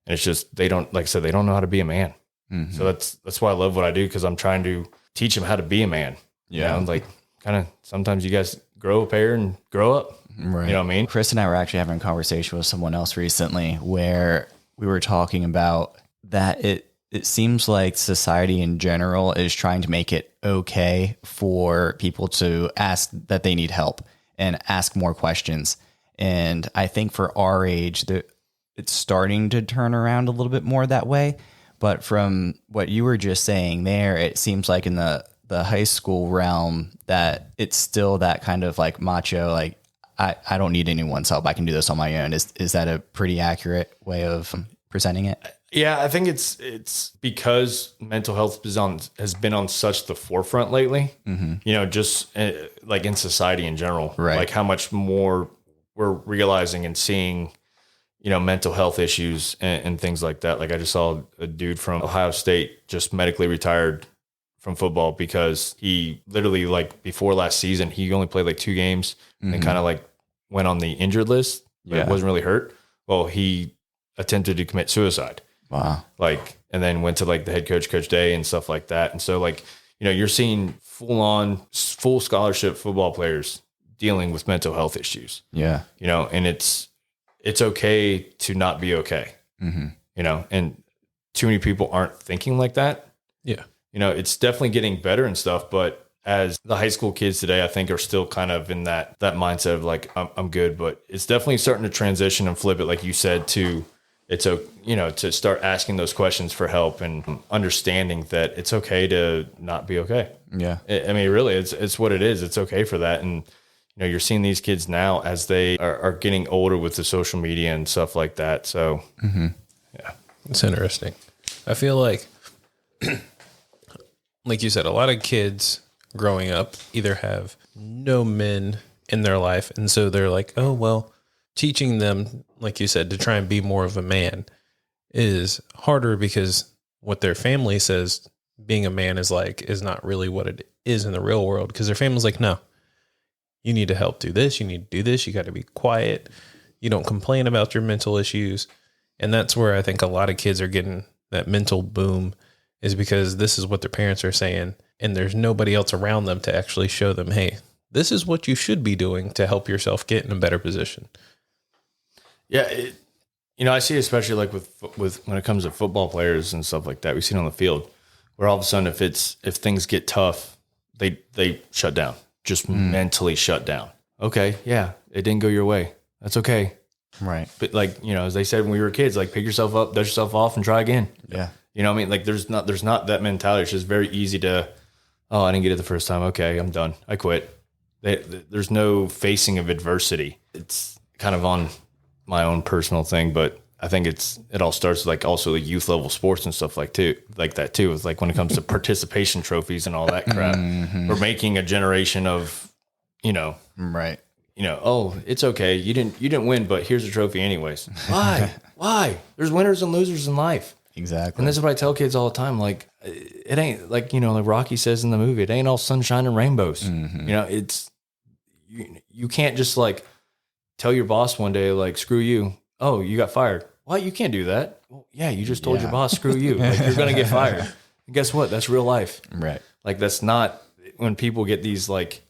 And it's just, they don't, like I said, they don't know how to be a man. So that's why I love what I do. Cause I'm trying to teach them how to be a man. Yeah. Like kind of sometimes you guys grow a pair and grow up. Right. You know what I mean? Chris and I were actually having a conversation with someone else recently where we were talking about that it seems like society in general is trying to make it okay for people to ask that they need help and ask more questions. And I think for our age, it's starting to turn around a little bit more that way. But from what you were just saying there, it seems like in the high school realm that it's still that kind of like macho, like, I don't need anyone's help. I can do this on my own. Is that a pretty accurate way of presenting it? Yeah, I think it's because mental health has been on such the forefront lately, just like in society in general, right? Like how much more we're realizing and seeing, mental health issues and things like that. Like I just saw a dude from Ohio State just medically retired from football because he literally like before last season, he only played like 2 games and kind of like went on the injured list, but it wasn't really hurt. Well, he attempted to commit suicide. Wow. Like, and then went to like the head coach, Coach Day and stuff like that. And so like, you're seeing full scholarship football players dealing with mental health issues. Yeah. And it's okay to not be okay, and too many people aren't thinking like that. Yeah. It's definitely getting better and stuff, but as the high school kids today, I think are still kind of in that mindset of like, I'm good, but it's definitely starting to transition and flip it. Like you said, to start asking those questions for help and understanding that it's okay to not be okay. Yeah. I mean, really, it's what it is. It's okay for that. And, you're seeing these kids now as they are getting older with the social media and stuff like that. So, yeah. It's interesting. I feel like you said, a lot of kids growing up either have no men in their life. And so they're like, oh, well, teaching them, like you said, to try and be more of a man is harder because what their family says being a man is not really what it is in the real world. Because their family's like, no, you need to help do this. You need to do this. You got to be quiet. You don't complain about your mental issues. And that's where I think a lot of kids are getting that mental boom, is because this is what their parents are saying. And there's nobody else around them to actually show them, hey, this is what you should be doing to help yourself get in a better position. Yeah. I see, especially like with when it comes to football players and stuff like that, we've seen on the field where all of a sudden, if things get tough, they shut down, just mentally shut down. Okay. Yeah. It didn't go your way. That's okay. Right. But like, as they said when we were kids, like pick yourself up, dust yourself off and try again. Yeah. What I mean? Like there's not that mentality. It's just very easy to, oh, I didn't get it the first time. Okay. I'm done. I quit. There's no facing of adversity. It's kind of on my own personal thing, but I think it all starts with like also the youth level sports and stuff like that too. It's like when it comes to participation trophies and all that crap, we're making a generation of, right. Oh, it's okay. You didn't win, but here's a trophy anyways. Why? There's winners and losers in life. Exactly. And that's what I tell kids all the time. Like, it ain't like, like Rocky says in the movie, it ain't all sunshine and rainbows. It's, you can't just like tell your boss one day, like, screw you. Oh, you got fired. What? You can't do that. Well, yeah, you just told your boss, screw you. Like, you're going to get fired. And guess what? That's real life. Right. Like, that's not when people get these like,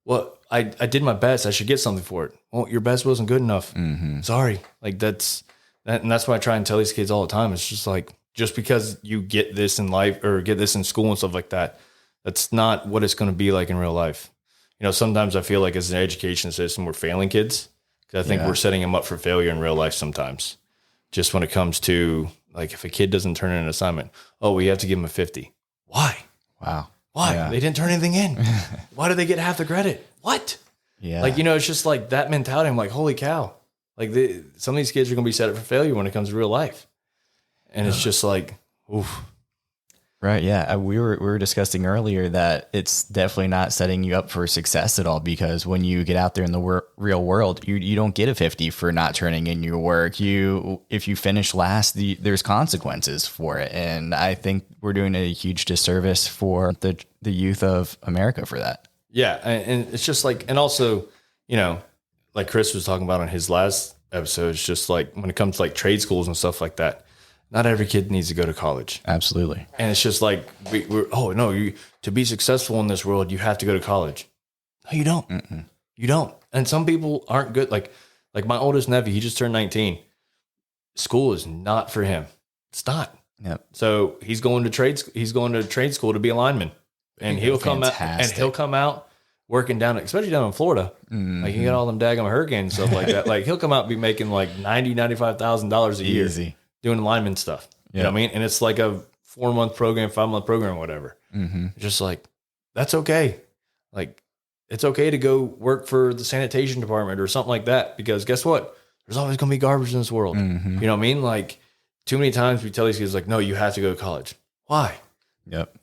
well, I did my best. I should get something for it. Well, your best wasn't good enough. Sorry. Like, and that's why I try and tell these kids all the time. It's just like, just because you get this in life or get this in school and stuff like that, that's not what it's going to be like in real life. Sometimes I feel like as an education system, we're failing kids because I think we're setting them up for failure in real life sometimes. Just when it comes to like, if a kid doesn't turn in an assignment, oh, we have to give them a 50. Why? Wow. Why? Yeah. They didn't turn anything in. Why do they get half the credit? What? Yeah. Like, it's just like that mentality. I'm like, holy cow. Like some of these kids are going to be set up for failure when it comes to real life. And it's just like, oof. Right. Yeah. We were discussing earlier that it's definitely not setting you up for success at all, because when you get out there in the real world, you don't get a 50 for not turning in your work. If you finish last, there's consequences for it. And I think we're doing a huge disservice for the youth of America for that. Yeah. And it's just like, and also, like Chris was talking about on his last episode, it's just like when it comes to like trade schools and stuff like that, not every kid needs to go to college. Absolutely. And it's just like, to be successful in this world, you have to go to college. No, you don't. Mm-mm. You don't. And some people aren't good. Like my oldest nephew, he just turned 19. School is not for him. It's not. Yep. So he's going to trade school to be a lineman. And he'll come out working especially down in Florida. Mm-hmm. Like, you got all them daggum hurricanes and stuff like that. Like, he'll come out and be making like $95,000 a year. Easy. Doing lineman stuff. You know what I mean? And it's like a 4-month program, 5-month program, whatever. Mm-hmm. Just like, that's okay. Like, it's okay to go work for the sanitation department or something like that, because guess what? There's always going to be garbage in this world. Mm-hmm. You know what I mean? Like, too many times we tell these kids, like, no, you have to go to college. Why? Yep.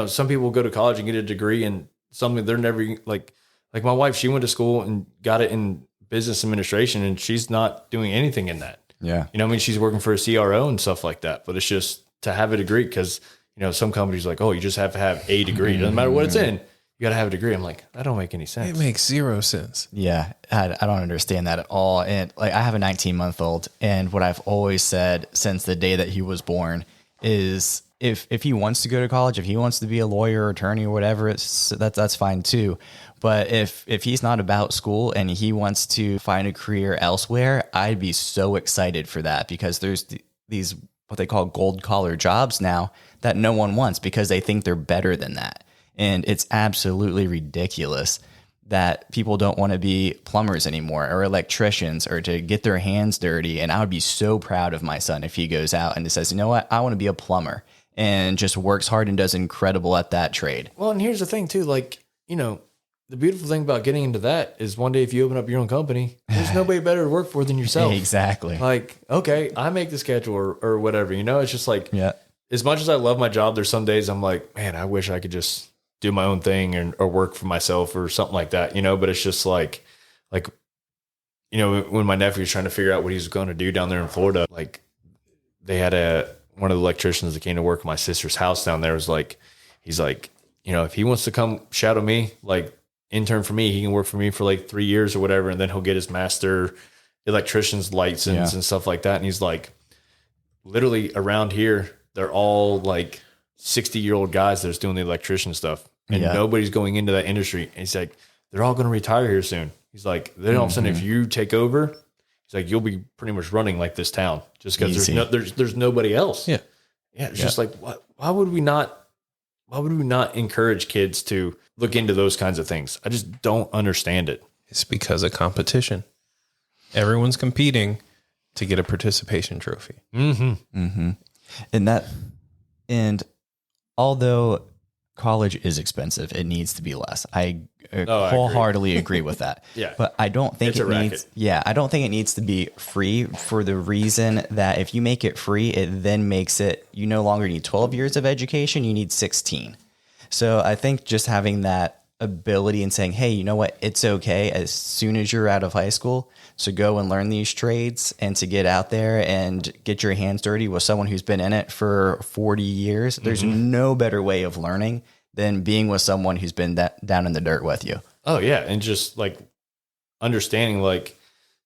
Some people go to college and get a degree in something they're never like my wife, she went to school and got it in business administration, and she's not doing anything in that. Yeah. She's working for a CRO and stuff like that, but it's just to have a degree, because, some companies are like, oh, you just have to have a degree. It doesn't matter what it's in. You got to have a degree. I'm like, that don't make any sense. It makes zero sense. Yeah. I don't understand that at all. And like, I have a 19-month-old, and what I've always said since the day that he was born is if he wants to go to college, if he wants to be a lawyer or attorney or whatever, that's fine too. But if he's not about school and he wants to find a career elsewhere, I'd be so excited for that, because there's these what they call gold collar jobs now that no one wants because they think they're better than that. And it's absolutely ridiculous that people don't want to be plumbers anymore or electricians or to get their hands dirty. And I would be so proud of my son if he goes out and says, you know what, I want to be a plumber, and just works hard and does incredible at that trade. Well, and here's the thing too, like, the beautiful thing about getting into that is one day if you open up your own company, there's nobody better to work for than yourself. Exactly. Like, okay, I make the schedule or whatever, it's just like, yeah. As much as I love my job, there's some days I'm like, man, I wish I could just do my own thing or work for myself or something like that, but it's just like, when my nephew was trying to figure out what he was going to do down there in Florida, like they had one of the electricians that came to work at my sister's house down there was like, he's like, if he wants to come shadow me, like intern for me, he can work for me for like 3 years or whatever. And then he'll get his master electrician's license and stuff like that. And he's like, literally around here, they're all like 60-year-old guys that's doing the electrician stuff. And nobody's going into that industry. And he's like, they're all going to retire here soon. He's like, then all of a sudden, if you take over, he's like, you'll be pretty much running like this town just because there's nobody else. Yeah. Yeah. It's just like, why would we not encourage kids to look into those kinds of things? I just don't understand it. It's because of competition. Everyone's competing to get a participation trophy. Mm-hmm. Mm-hmm. And although college is expensive, it needs to be less. I wholeheartedly agree with that. Yeah. But I don't think I don't think it needs to be free, for the reason that if you make it free, it then makes it, you no longer need 12 years of education, you need 16. So I think just having that ability and saying, hey, you know what? It's okay as soon as you're out of high school to go and learn these trades and to get out there and get your hands dirty with someone who's been in it for 40 years. There's no better way of learning than being with someone who's been down in the dirt with you. Oh yeah. And just like understanding, like,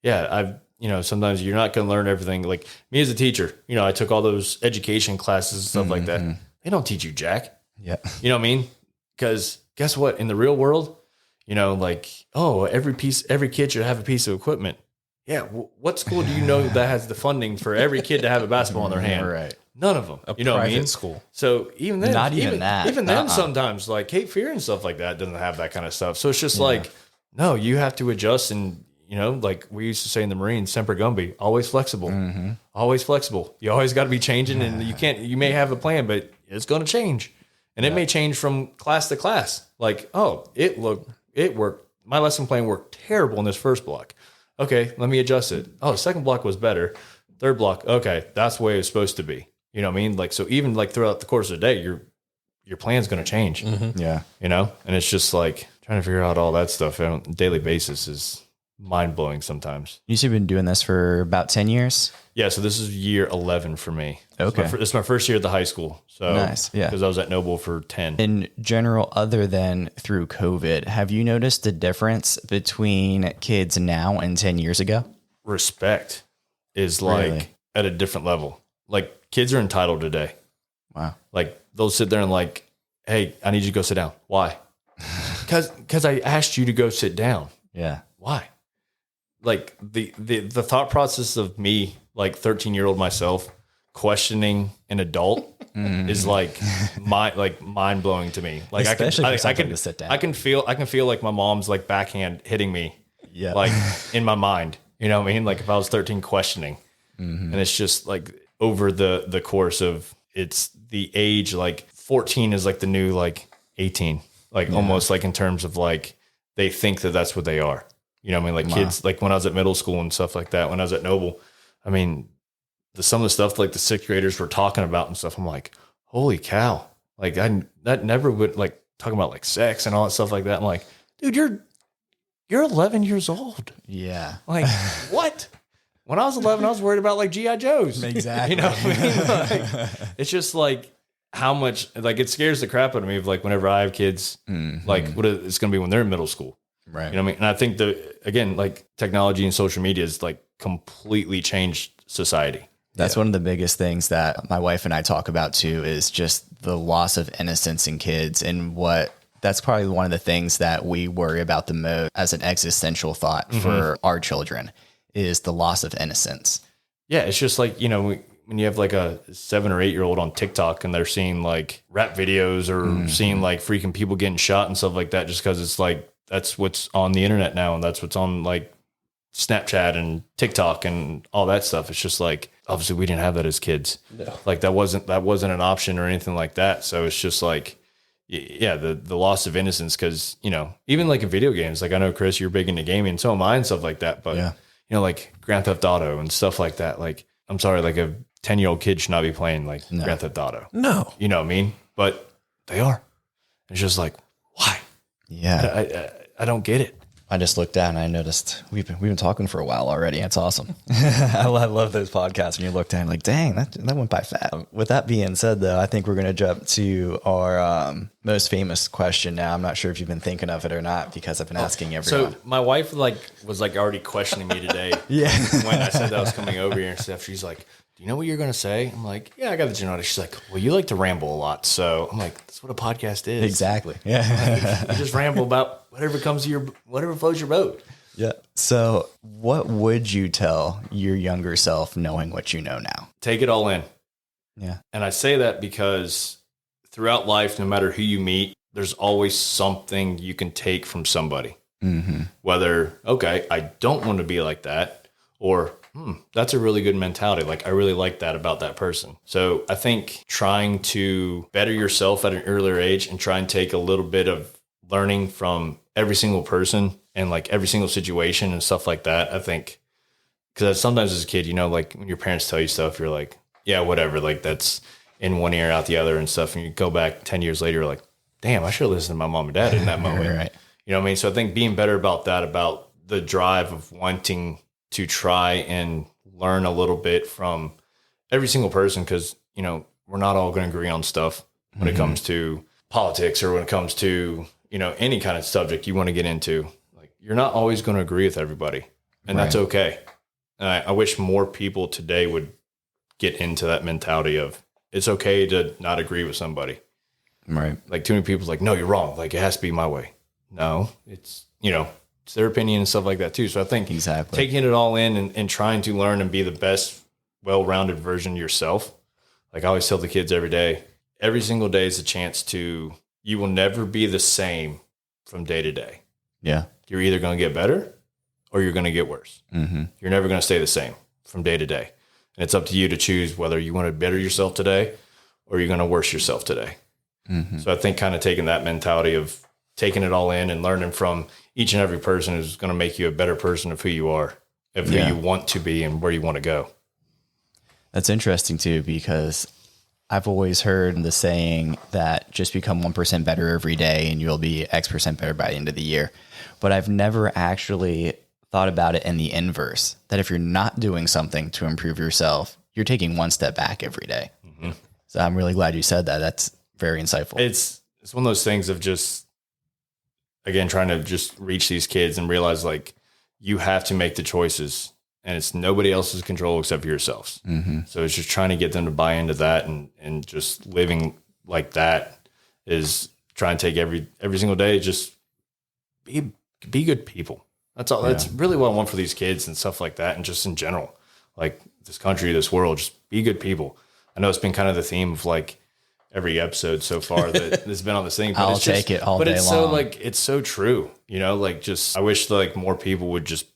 yeah, sometimes you're not going to learn everything. Like me as a teacher, I took all those education classes and stuff like that. They don't teach you jack. Yeah. You know what I mean? Because guess what? In the real world, every kid should have a piece of equipment. Yeah. What school do you know that has the funding for every kid to have a basketball in their hand? Right. None of them. You know what I mean? School. So even then, not even that. Even then, sometimes like Cape Fear and stuff like that doesn't have that kind of stuff. So it's just like, no, you have to adjust. And like we used to say in the Marines, semper gumby, always flexible, always flexible. You always got to be changing, and you may have a plan, but it's going to change, and it may change from class to class. Like, it worked. My lesson plan worked terrible in this first block. Okay, let me adjust it. Oh, the second block was better. Third block, okay, that's the way it's supposed to be. You know what I mean? Like, so even like throughout the course of the day, your plan's going to change. Yeah. And it's just like trying to figure out all that stuff on a daily basis is mind blowing sometimes. You said you've been doing this for about 10 years? Yeah. So this is year 11 for me. Okay. It's my first year at the high school. So nice. Yeah. Because I was at Noble for 10. In general, other than through COVID, have you noticed the difference between kids now and 10 years ago? Respect is like at a different level. Like kids are entitled today. Wow. Like they'll sit there and like, hey, I need you to go sit down. Why? Because I asked you to go sit down. Yeah. Why? Like the thought process of me, like 13-year-old myself, questioning an adult is like mind blowing to me. Like especially I can to sit down. I can feel like my mom's like backhand hitting me. Yeah. Like in my mind. You know what I mean? Like if I was 13 questioning. And it's just like over the course of it's the age, like 14 is like the new like 18. Like almost like in terms of like they think that that's what they are. You know what I mean? Like kids, like when I was at middle school and stuff like that, when I was at Noble, I mean, some of the stuff like the sixth graders were talking about and stuff, I'm like, holy cow. Like that never would like talking about like sex and all that stuff like that. I'm like, dude, you're 11 years old. Yeah. Like what? When I was 11, I was worried about like G.I. Joes. Exactly. You know what I mean? Like, it's just like how much, like it scares the crap out of me of like whenever I have kids, like what it's going to be when they're in middle school. Right. You know what I mean? And I think again, like technology and social media has like completely changed society. That's one of the biggest things that my wife and I talk about too, is just the loss of innocence in kids. And that's probably one of the things that we worry about the most as an existential thought for our children is the loss of innocence. Yeah. It's just like, when you have like a 7 or 8 year old on TikTok and they're seeing like rap videos or seeing like freaking people getting shot and stuff like that, just because it's like, that's what's on the internet now. And that's what's on like Snapchat and TikTok and all that stuff. It's just like, obviously we didn't have that as kids. No. Like that wasn't an option or anything like that. So it's just like, yeah, the loss of innocence. Cause even like in video games, like I know Chris, you're big into gaming and so am I and stuff like that. But like Grand Theft Auto and stuff like that. Like, I'm sorry, like a 10-year-old kid should not be playing like Grand Theft Auto. No. You know what I mean? But they are. It's just like, why? Yeah. I don't get it. I just looked down and I noticed we've been talking for a while already. It's awesome. I love those podcasts. And you look down like, dang, that went by fast. With that being said, though, I think we're going to jump to our most famous question now. I'm not sure if you've been thinking of it or not because I've been asking everyone. So my wife was already questioning me today. Yeah. When I said that I was coming over here and stuff, she's like, do you know what you're going to say? I'm like, yeah, I got the genetics. She's like, well, you like to ramble a lot. So I'm like, that's what a podcast is. Exactly. Yeah. You just ramble about whatever floats your boat. Yeah. So what would you tell your younger self knowing what you know now? Take it all in. Yeah. And I say that because throughout life, no matter who you meet, there's always something you can take from somebody. Whether, okay, I don't want to be like that, or that's a really good mentality. Like, I really like that about that person. So I think trying to better yourself at an earlier age and try and take a little bit of learning from every single person and like every single situation and stuff like that. I think, because sometimes as a kid, like when your parents tell you stuff, you're like, yeah, whatever. Like that's in one ear, out the other and stuff. And you go back 10 years later, you're like, damn, I should have listened to my mom and dad in that moment. Right. You know what I mean? So I think being better about that, about the drive of wanting to try and learn a little bit from every single person, because, you know, we're not all going to agree on stuff when it comes to politics or when it comes to, you know, any kind of subject you want to get into. Like, you're not always going to agree with everybody, and that's okay. And I wish more people today would get into that mentality of it's okay to not agree with somebody. Right. Like, too many people's like, no, you're wrong. Like, it has to be my way. No, it's, you know, it's their opinion and stuff like that too. So I think taking it all in and trying to learn and be the best, well-rounded version of yourself. Like I always tell the kids every day, every single day is a chance to, you will never be the same from day to day. Yeah. You're either going to get better or you're going to get worse. Mm-hmm. You're never going to stay the same from day to day. And it's up to you to choose whether you want to better yourself today or you're going to worse yourself today. Mm-hmm. So I think kind of taking that mentality of taking it all in and learning from each and every person is going to make you a better person of who you are, of who you want to be and where you want to go. That's interesting too, because I've always heard the saying that just become 1% better every day and you'll be X% better by the end of the year. But I've never actually thought about it in the inverse, that if you're not doing something to improve yourself, you're taking one step back every day. Mm-hmm. So I'm really glad you said that. That's very insightful. It's one of those things of just, again, trying to just reach these kids and realize like you have to make the choices and it's nobody else's control except for yourselves. Mm-hmm. So it's just trying to get them to buy into that and just living like that is trying to take every single day, just be good people. That's all. Yeah. That's really what I want for these kids and stuff like that. And just in general, like this country, this world, just be good people. I know it's been kind of the theme of like every episode so far that has been on this thing. But I'll it's take just, it all but day it's long. so like, it's so true, you know, like just, I wish like more people would just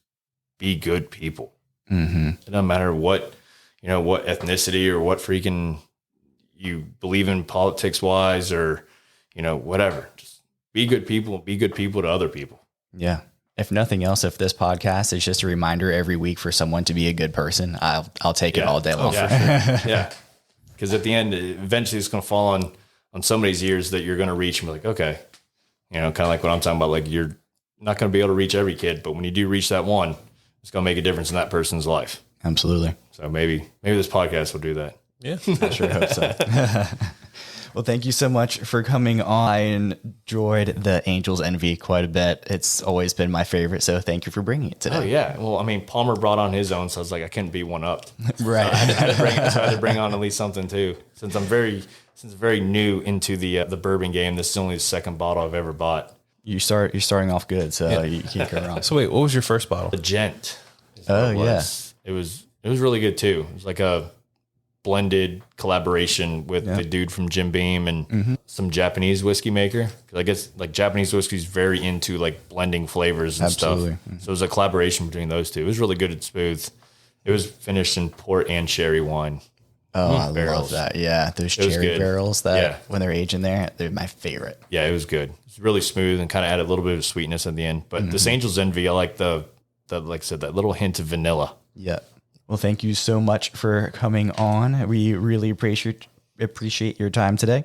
be good people. Mm-hmm. It doesn't matter what, you know, what ethnicity or what freaking you believe in politics wise or, you know, whatever, just be good people and be good people to other people. Yeah. If nothing else, if this podcast is just a reminder every week for someone to be a good person, I'll take it all day long. For sure. Yeah. Because at the end, eventually it's going to fall on somebody's ears that you're going to reach and be like, okay, you know, kind of like what I'm talking about. Like you're not going to be able to reach every kid, but when you do reach that one, it's going to make a difference in that person's life. Absolutely. So maybe this podcast will do that. Yeah. I sure hope so. Well, thank you so much for coming on. I enjoyed the Angels Envy quite a bit. It's always been my favorite, so thank you for bringing it today. Oh, yeah. Well, I mean, Palmer brought on his own, so I was like, I couldn't be one up. Right. So I had to bring on at least something, too. Since I'm very new into the bourbon game, this is only the second bottle I've ever bought. You're starting off good, so you can't go wrong. So wait, what was your first bottle? The Gent. Oh, yeah. It was really good, too. It was like a blended collaboration with the dude from Jim Beam and some Japanese whiskey maker. Cause I guess like Japanese whiskey is very into like blending flavors and stuff. Mm-hmm. So it was a collaboration between those two. It was really good and smooth. It was finished in port and sherry wine. Oh, I love that. Yeah. Those cherry barrels that when they're aging there, they're my favorite. Yeah, it was good. It's really smooth and kind of added a little bit of sweetness at the end. But this Angel's Envy, I like the like I said, that little hint of vanilla. Yeah. Well, thank you so much for coming on. We really appreciate your time today.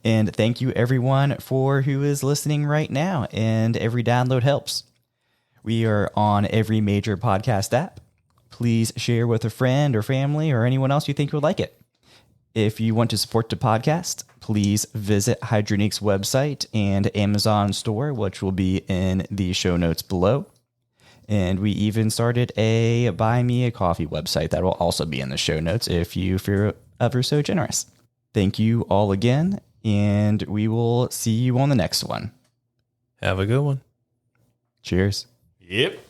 And thank you everyone for who is listening right now. And every download helps. We are on every major podcast app. Please share with a friend or family or anyone else you think would like it. If you want to support the podcast, please visit Hydronique's website and Amazon store, which will be in the show notes below. And we even started a Buy Me a Coffee website that will also be in the show notes if you feel ever so generous. Thank you all again, and we will see you on the next one. Have a good one. Cheers. Yep.